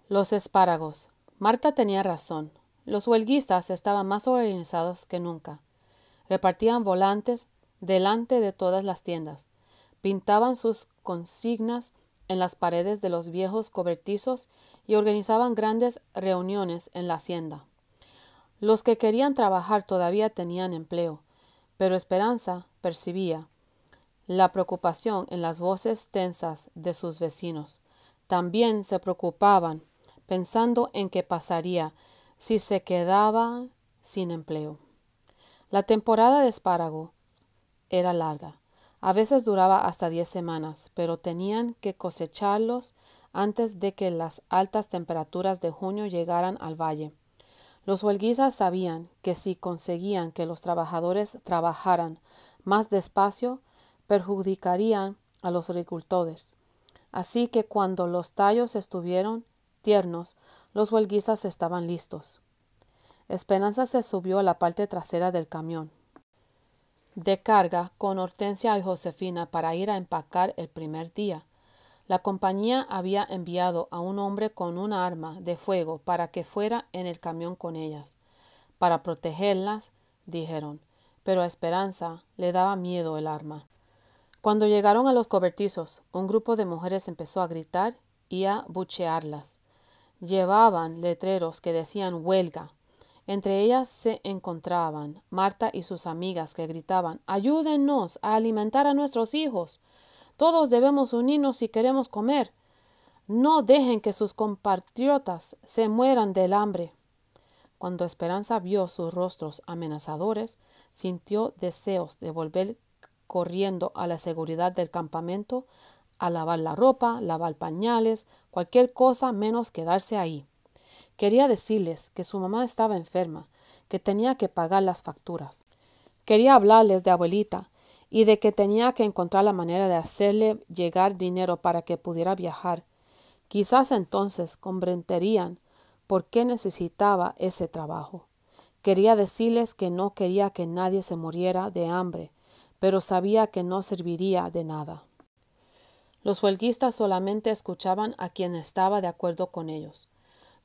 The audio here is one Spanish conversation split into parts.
Los espárragos. Marta tenía razón. Los huelguistas estaban más organizados que nunca. Repartían volantes delante de todas las tiendas. Pintaban sus consignas en las paredes de los viejos cobertizos y organizaban grandes reuniones en la hacienda. Los que querían trabajar todavía tenían empleo, pero Esperanza percibía la preocupación en las voces tensas de sus vecinos. También se preocupaban, pensando en qué pasaría si se quedaba sin empleo. La temporada de espárragos era larga. A veces duraba hasta 10 semanas, pero tenían que cosecharlos antes de que las altas temperaturas de junio llegaran al valle. Los huelguistas sabían que si conseguían que los trabajadores trabajaran más despacio, perjudicarían a los agricultores. Así que cuando los tallos estuvieron tiernos, los huelguistas estaban listos. Esperanza se subió a la parte trasera del camión de carga con Hortensia y Josefina para ir a empacar el primer día. La compañía había enviado a un hombre con un arma de fuego para que fuera en el camión con ellas. Para protegerlas, dijeron, pero a Esperanza le daba miedo el arma. Cuando llegaron a los cobertizos, un grupo de mujeres empezó a gritar y a buchearlas. Llevaban letreros que decían huelga. Entre ellas se encontraban Marta y sus amigas que gritaban «¡Ayúdennos a alimentar a nuestros hijos! Todos debemos unirnos si queremos comer. No dejen que sus compatriotas se mueran del hambre». Cuando Esperanza vio sus rostros amenazadores, sintió deseos de volver corriendo a la seguridad del campamento, a lavar la ropa, lavar pañales, cualquier cosa menos quedarse ahí. Quería decirles que su mamá estaba enferma, que tenía que pagar las facturas. Quería hablarles de abuelita y de que tenía que encontrar la manera de hacerle llegar dinero para que pudiera viajar. Quizás entonces comprenderían por qué necesitaba ese trabajo. Quería decirles que no quería que nadie se muriera de hambre, pero sabía que no serviría de nada. Los huelguistas solamente escuchaban a quien estaba de acuerdo con ellos.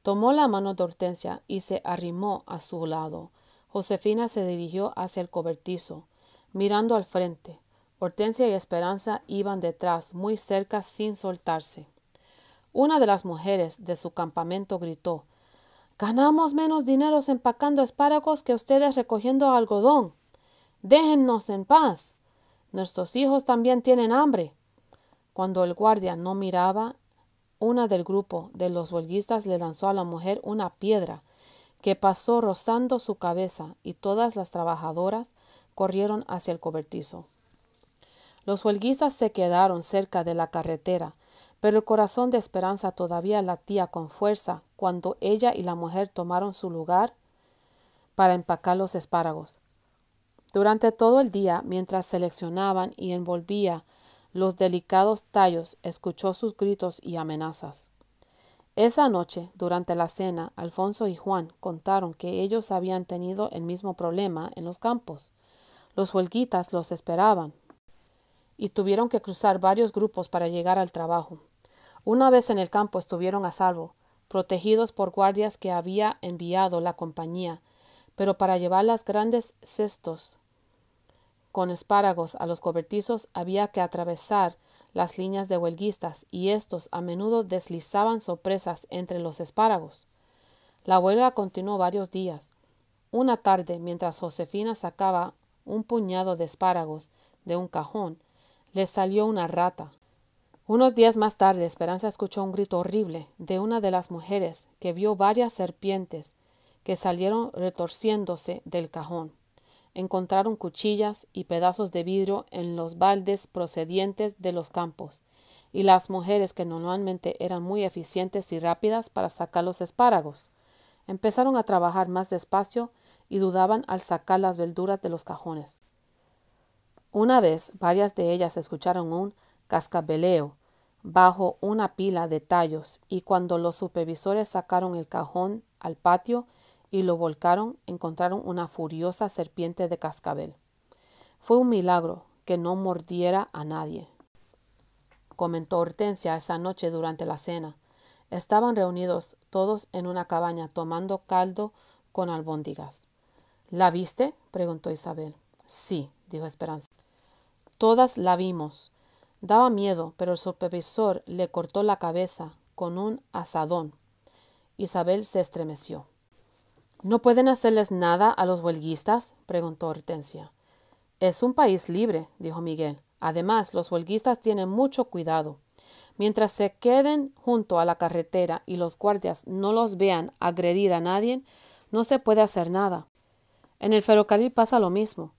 Tomó la mano de Hortensia y se arrimó a su lado. Josefina se dirigió hacia el cobertizo, mirando al frente. Hortensia y Esperanza iban detrás, muy cerca, sin soltarse. Una de las mujeres de su campamento gritó: «Ganamos menos dinero empacando espárragos que ustedes recogiendo algodón. Déjennos en paz. Nuestros hijos también tienen hambre». Cuando el guardia no miraba, una del grupo de los huelguistas le lanzó a la mujer una piedra que pasó rozando su cabeza y todas las trabajadoras corrieron hacia el cobertizo. Los huelguistas se quedaron cerca de la carretera, pero el corazón de Esperanza todavía latía con fuerza cuando ella y la mujer tomaron su lugar para empacar los espárragos. Durante todo el día, mientras seleccionaban y envolvía los delicados tallos, escuchó sus gritos y amenazas. Esa noche, durante la cena, Alfonso y Juan contaron que ellos habían tenido el mismo problema en los campos. Los huelguitas los esperaban y tuvieron que cruzar varios grupos para llegar al trabajo. Una vez en el campo estuvieron a salvo, protegidos por guardias que había enviado la compañía, pero para llevar las grandes cestos con espárragos a los cobertizos había que atravesar las líneas de huelguistas y estos a menudo deslizaban sorpresas entre los espárragos. La huelga continuó varios días. Una tarde, mientras Josefina sacaba un puñado de espárragos de un cajón, le salió una rata. Unos días más tarde, Esperanza escuchó un grito horrible de una de las mujeres que vio varias serpientes que salieron retorciéndose del cajón. Encontraron cuchillas y pedazos de vidrio en los baldes procedientes de los campos, y las mujeres, que normalmente eran muy eficientes y rápidas para sacar los espárragos, empezaron a trabajar más despacio y dudaban al sacar las verduras de los cajones. Una vez, varias de ellas escucharon un cascabeleo bajo una pila de tallos, y cuando los supervisores sacaron el cajón al patio y lo volcaron, encontraron una furiosa serpiente de cascabel. Fue un milagro que no mordiera a nadie, comentó Hortensia esa noche durante la cena. Estaban reunidos todos en una cabaña tomando caldo con albóndigas. ¿La viste?, preguntó Isabel. Sí, dijo Esperanza. Todas la vimos. Daba miedo, pero el supervisor le cortó la cabeza con un azadón. Isabel se estremeció. ¿No pueden hacerles nada a los huelguistas?, preguntó Hortensia. Es un país libre, dijo Miguel. Además, los huelguistas tienen mucho cuidado. Mientras se queden junto a la carretera y los guardias no los vean agredir a nadie, no se puede hacer nada. En el ferrocarril pasa lo mismo.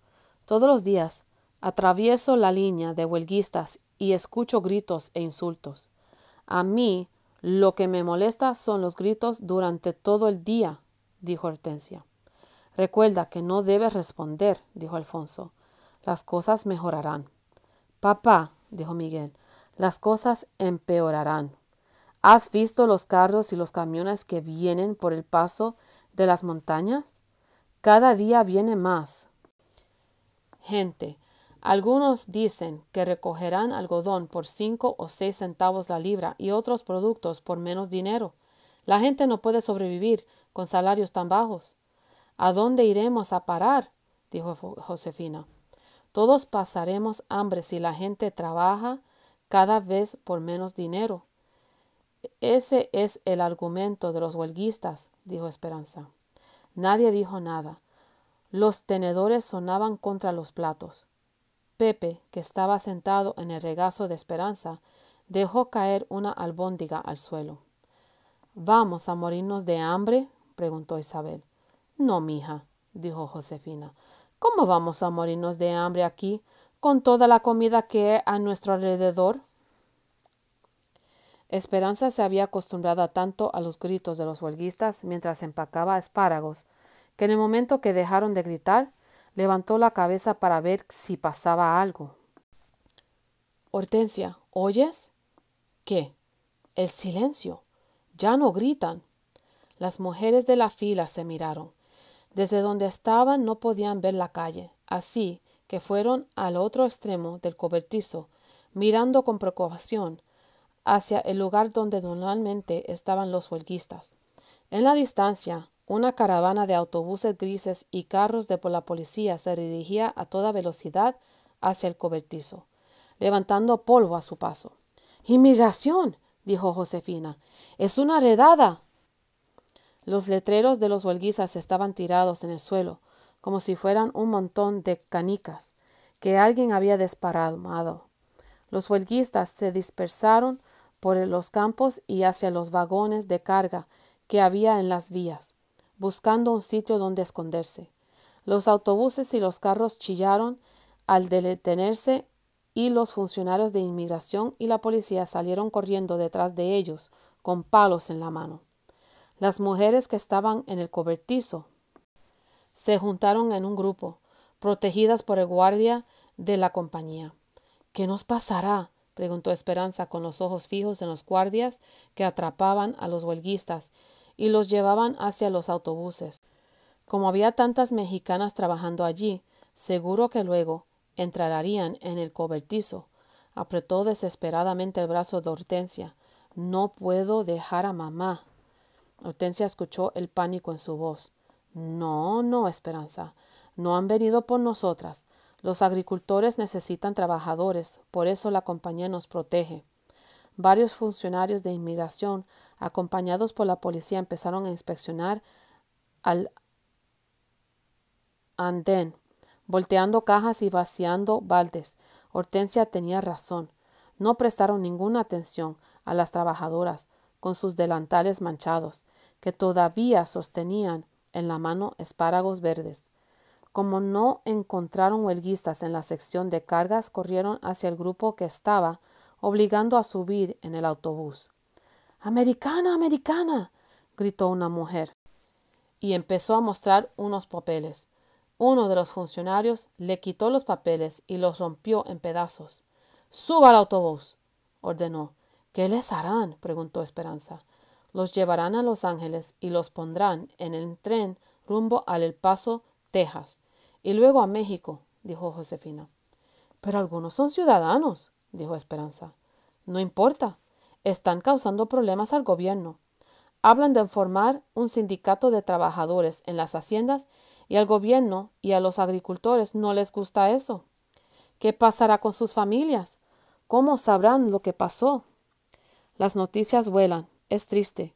Todos los días atravieso la línea de huelguistas y escucho gritos e insultos. A mí lo que me molesta son los gritos durante todo el día, dijo Hortensia. Recuerda que no debes responder, dijo Alfonso. Las cosas mejorarán. Papá, dijo Miguel, las cosas empeorarán. ¿Has visto los carros y los camiones que vienen por el paso de las montañas? Cada día viene más gente. Algunos dicen que recogerán algodón por 5 o 6 centavos la libra y otros productos por menos dinero. La gente no puede sobrevivir con salarios tan bajos. ¿A dónde iremos a parar?, dijo Josefina. Todos pasaremos hambre si la gente trabaja cada vez por menos dinero. Ese es el argumento de los huelguistas, dijo Esperanza. Nadie dijo nada. Los tenedores sonaban contra los platos. Pepe, que estaba sentado en el regazo de Esperanza, dejó caer una albóndiga al suelo. ¿Vamos a morirnos de hambre?, preguntó Isabel. No, mija, dijo Josefina. ¿Cómo vamos a morirnos de hambre aquí, con toda la comida que hay a nuestro alrededor? Esperanza se había acostumbrado tanto a los gritos de los huelguistas mientras empacaba espárragos, que en el momento que dejaron de gritar, levantó la cabeza para ver si pasaba algo. Hortensia, ¿oyes? ¿Qué? El silencio. Ya no gritan. Las mujeres de la fila se miraron. Desde donde estaban no podían ver la calle, así que fueron al otro extremo del cobertizo, mirando con preocupación hacia el lugar donde normalmente estaban los huelguistas. En la distancia, una caravana de autobuses grises y carros de la policía se dirigía a toda velocidad hacia el cobertizo, levantando polvo a su paso. ¡Inmigración!, dijo Josefina. ¡Es una redada! Los letreros de los huelguistas estaban tirados en el suelo, como si fueran un montón de canicas que alguien había desparramado. Los huelguistas se dispersaron por los campos y hacia los vagones de carga que había en las vías, buscando un sitio donde esconderse. Los autobuses y los carros chillaron al detenerse y los funcionarios de inmigración y la policía salieron corriendo detrás de ellos con palos en la mano. Las mujeres que estaban en el cobertizo se juntaron en un grupo, protegidas por el guardia de la compañía. ¿Qué nos pasará?, preguntó Esperanza con los ojos fijos en los guardias que atrapaban a los huelguistas y los llevaban hacia los autobuses. Como había tantas mexicanas trabajando allí, seguro que luego entrarían en el cobertizo. Apretó desesperadamente el brazo de Hortensia. No puedo dejar a mamá. Hortensia escuchó el pánico en su voz. No, Esperanza. No han venido por nosotras. Los agricultores necesitan trabajadores, por eso la compañía nos protege. Varios funcionarios de inmigración, acompañados por la policía, empezaron a inspeccionar al andén, volteando cajas y vaciando baldes. Hortensia tenía razón. No prestaron ninguna atención a las trabajadoras, con sus delantales manchados, que todavía sostenían en la mano espárragos verdes. Como no encontraron huelguistas en la sección de cargas, corrieron hacia el grupo que estaba obligando a subir en el autobús. ¡Americana, americana!, gritó una mujer, y empezó a mostrar unos papeles. Uno de los funcionarios le quitó los papeles y los rompió en pedazos. «¡Suba al autobús!», ordenó. «¿Qué les harán?», preguntó Esperanza. «Los llevarán a Los Ángeles y los pondrán en el tren rumbo a El Paso, Texas, y luego a México», dijo Josefina. «Pero algunos son ciudadanos», dijo Esperanza. «No importa. Están causando problemas al gobierno. Hablan de formar un sindicato de trabajadores en las haciendas y al gobierno y a los agricultores no les gusta eso. ¿Qué pasará con sus familias? ¿Cómo sabrán lo que pasó? Las noticias vuelan. Es triste.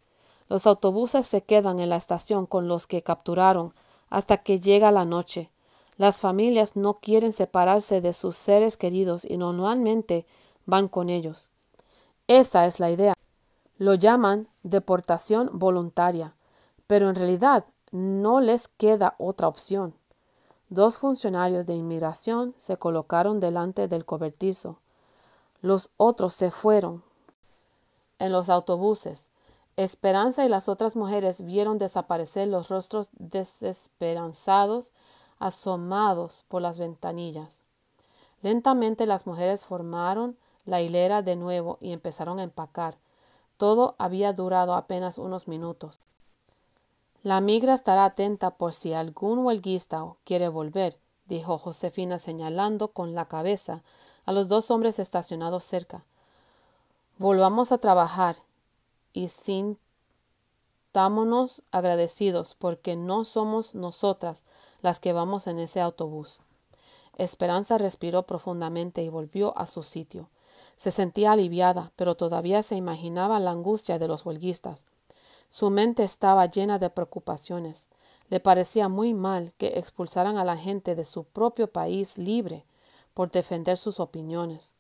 Los autobuses se quedan en la estación con los que capturaron hasta que llega la noche. Las familias no quieren separarse de sus seres queridos y normalmente van con ellos. Esa es la idea. Lo llaman deportación voluntaria, pero en realidad no les queda otra opción. 2 funcionarios de inmigración se colocaron delante del cobertizo. Los otros se fueron. En los autobuses, Esperanza y las otras mujeres vieron desaparecer los rostros desesperanzados asomados por las ventanillas. Lentamente las mujeres formaron la hilera de nuevo y empezaron a empacar. Todo había durado apenas unos minutos. La migra estará atenta por si algún huelguista quiere volver, dijo Josefina señalando con la cabeza a los 2 hombres estacionados cerca. Volvamos a trabajar y sintámonos agradecidos porque no somos nosotras las que vamos en ese autobús. Esperanza respiró profundamente y volvió a su sitio. Se sentía aliviada, pero todavía se imaginaba la angustia de los huelguistas. Su mente estaba llena de preocupaciones. Le parecía muy mal que expulsaran a la gente de su propio país libre por defender sus opiniones.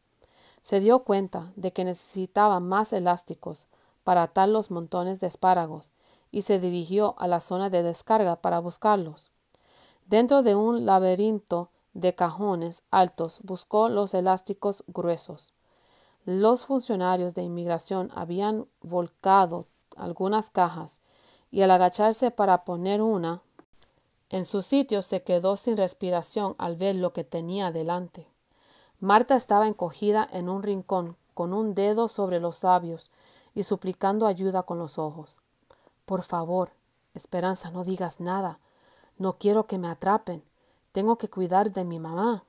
Se dio cuenta de que necesitaba más elásticos para atar los montones de espárragos y se dirigió a la zona de descarga para buscarlos. Dentro de un laberinto de cajones altos buscó los elásticos gruesos. Los funcionarios de inmigración habían volcado algunas cajas y al agacharse para poner una en su sitio se quedó sin respiración al ver lo que tenía delante. Marta estaba encogida en un rincón con un dedo sobre los labios y suplicando ayuda con los ojos. Por favor, Esperanza, no digas nada. No quiero que me atrapen. Tengo que cuidar de mi mamá.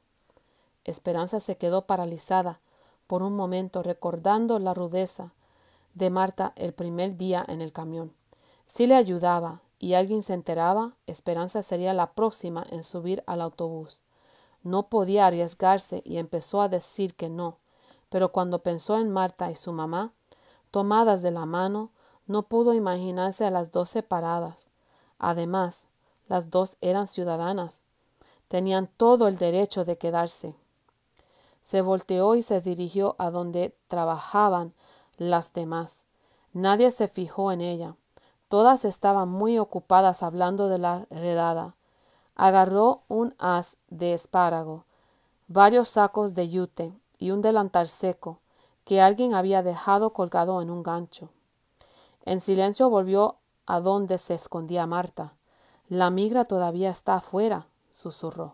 Esperanza se quedó paralizada por un momento recordando la rudeza de Marta el primer día en el camión. Si le ayudaba y alguien se enteraba, Esperanza sería la próxima en subir al autobús. No podía arriesgarse y empezó a decir que no, pero cuando pensó en Marta y su mamá, tomadas de la mano, no pudo imaginarse a las 2 separadas. Además, las 2 eran ciudadanas. Tenían todo el derecho de quedarse. Se volteó y se dirigió a donde trabajaban las demás. Nadie se fijó en ella. Todas estaban muy ocupadas hablando de la redada. Agarró un haz de espárrago, varios sacos de yute y un delantal seco que alguien había dejado colgado en un gancho. En silencio volvió a donde se escondía Marta. La migra todavía está afuera, susurró.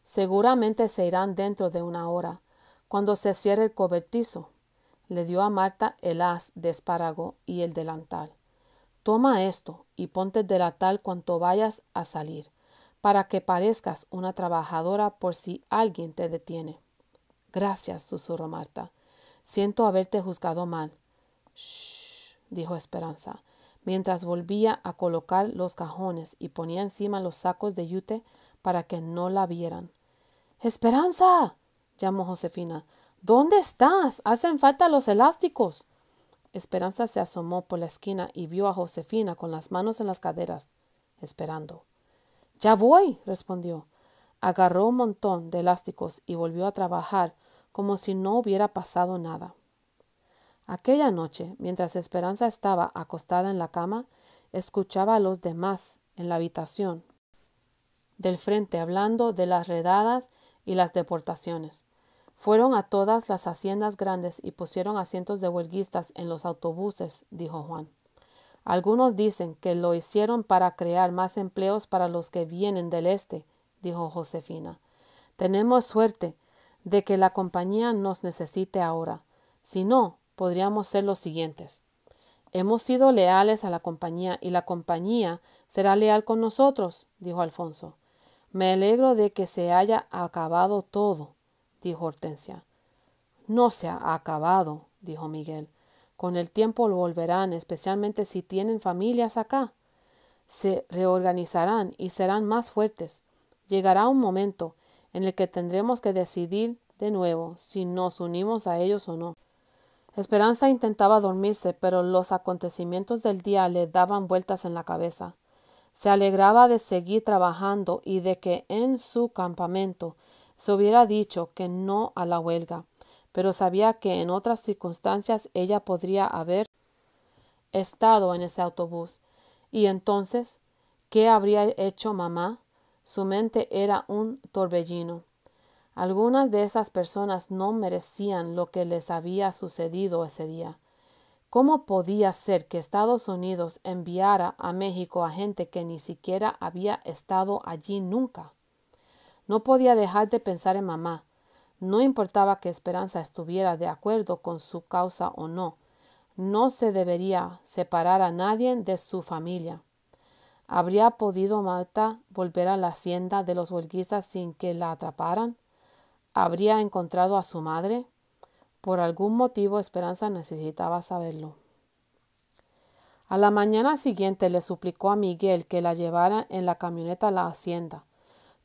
Seguramente se irán dentro de una hora, cuando se cierre el cobertizo. Le dio a Marta el haz de espárrago y el delantal. Toma esto y ponte el delantal cuanto vayas a salir, para que parezcas una trabajadora por si alguien te detiene. Gracias, susurró Marta. Siento haberte juzgado mal. Shh, dijo Esperanza, mientras volvía a colocar los cajones y ponía encima los sacos de yute para que no la vieran. ¡Esperanza!, llamó Josefina. ¿Dónde estás? Hacen falta los elásticos. Esperanza se asomó por la esquina y vio a Josefina con las manos en las caderas, esperando. Ya voy, respondió. Agarró un montón de elásticos y volvió a trabajar como si no hubiera pasado nada. Aquella noche, mientras Esperanza estaba acostada en la cama, escuchaba a los demás en la habitación del frente hablando de las redadas y las deportaciones. Fueron a todas las haciendas grandes y pusieron asientos de huelguistas en los autobuses, dijo Juan. Algunos dicen que lo hicieron para crear más empleos para los que vienen del este, dijo Josefina. Tenemos suerte de que la compañía nos necesite ahora. Si no, podríamos ser los siguientes. Hemos sido leales a la compañía y la compañía será leal con nosotros, dijo Alfonso. Me alegro de que se haya acabado todo, dijo Hortensia. No se ha acabado, dijo Miguel. Con el tiempo volverán, especialmente si tienen familias acá. Se reorganizarán y serán más fuertes. Llegará un momento en el que tendremos que decidir de nuevo si nos unimos a ellos o no. Esperanza intentaba dormirse, pero los acontecimientos del día le daban vueltas en la cabeza. Se alegraba de seguir trabajando y de que en su campamento se hubiera dicho que no a la huelga, pero sabía que en otras circunstancias ella podría haber estado en ese autobús. Y entonces, ¿qué habría hecho mamá? Su mente era un torbellino. Algunas de esas personas no merecían lo que les había sucedido ese día. ¿Cómo podía ser que Estados Unidos enviara a México a gente que ni siquiera había estado allí nunca? No podía dejar de pensar en mamá. No importaba que Esperanza estuviera de acuerdo con su causa o no. No se debería separar a nadie de su familia. ¿Habría podido Marta volver a la hacienda de los huelguistas sin que la atraparan? ¿Habría encontrado a su madre? Por algún motivo Esperanza necesitaba saberlo. A la mañana siguiente le suplicó a Miguel que la llevara en la camioneta a la hacienda.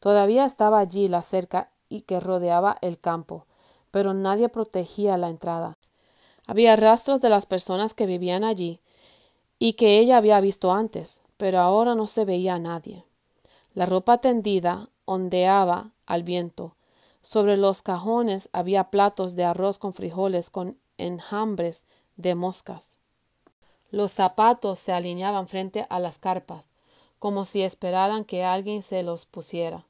Todavía estaba allí la cerca y que rodeaba el campo, pero nadie protegía la entrada. Había rastros de las personas que vivían allí y que ella había visto antes, pero ahora no se veía a nadie. La ropa tendida ondeaba al viento. Sobre los cajones había platos de arroz con frijoles con enjambres de moscas. Los zapatos se alineaban frente a las carpas, como si esperaran que alguien se los pusiera.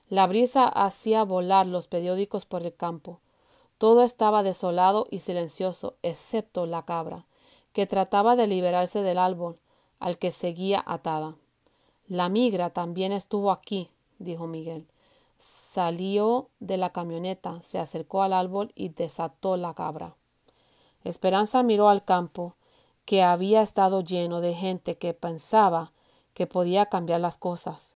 La brisa hacía volar los periódicos por el campo. Todo estaba desolado y silencioso, excepto la cabra, que trataba de liberarse del árbol al que seguía atada. La migra también estuvo aquí, dijo Miguel. Salió de la camioneta, se acercó al árbol y desató la cabra. Esperanza miró al campo, que había estado lleno de gente que pensaba que podía cambiar las cosas,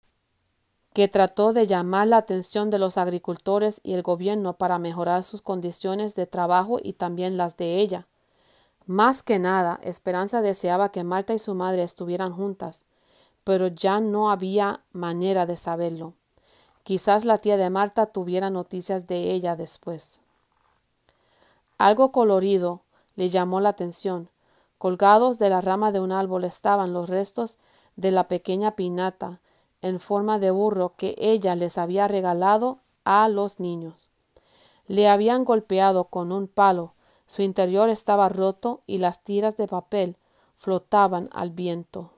que trató de llamar la atención de los agricultores y el gobierno para mejorar sus condiciones de trabajo y también las de ella. Más que nada, Esperanza deseaba que Marta y su madre estuvieran juntas, pero ya no había manera de saberlo. Quizás la tía de Marta tuviera noticias de ella después. Algo colorido le llamó la atención. Colgados de la rama de un árbol estaban los restos de la pequeña piñata en forma de burro que ella les había regalado a los niños. Le habían golpeado con un palo, su interior estaba roto y las tiras de papel flotaban al viento.